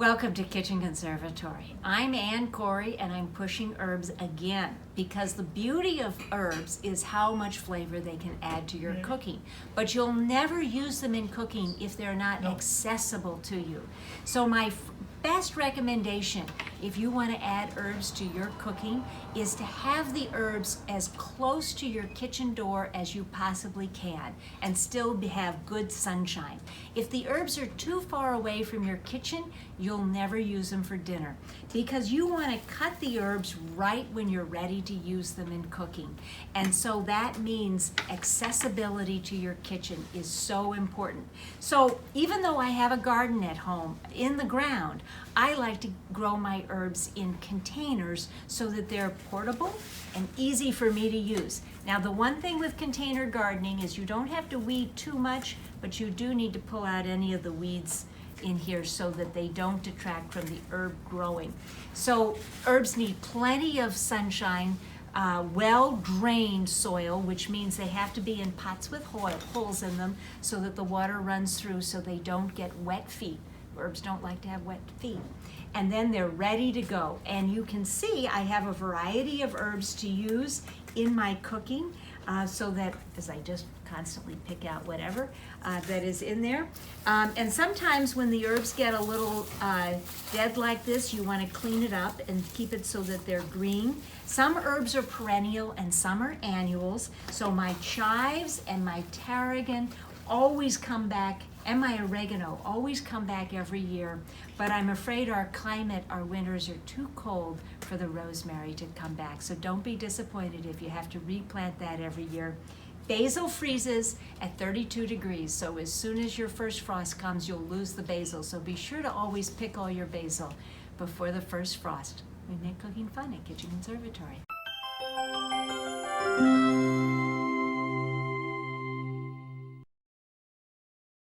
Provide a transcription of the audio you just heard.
Welcome to Kitchen Conservatory. I'm Ann Corey and I'm pushing herbs again because the beauty of herbs is how much flavor they can add to your cooking. But you'll never use them in cooking if they're not accessible to you. So my best recommendation if you want to add herbs to your cooking is to have the herbs as close to your kitchen door as you possibly can and still have good sunshine. If the herbs are too far away from your kitchen, you'll never use them for dinner because you want to cut the herbs right when you're ready to use them in cooking. And so that means accessibility to your kitchen is so important. So even though I have a garden at home in the ground, I like to grow my herbs in containers so that they're portable and easy for me to use. Now the one thing with container gardening is you don't have to weed too much, but you do need to pull out any of the weeds in here so that they don't detract from the herb growing. So herbs need plenty of sunshine, well-drained soil, which means they have to be in pots with holes in them so that the water runs through so they don't get wet feet. Herbs don't like to have wet feet. And then they're ready to go. And you can see I have a variety of herbs to use in my cooking so that, as I just constantly pick out whatever that is in there. And sometimes when the herbs get a little dead like this, you want to clean it up and keep it so that they're green. Some herbs are perennial and some are annuals. So my chives and my tarragon always come back, and my oregano always come back every year, but I'm afraid our climate, our winters are too cold for the rosemary to come back. So don't be disappointed if you have to replant that every year. Basil freezes at 32 degrees, so as soon as your first frost comes, you'll lose the basil. So be sure to always pick all your basil before the first frost. We make cooking fun at Kitchen Conservatory.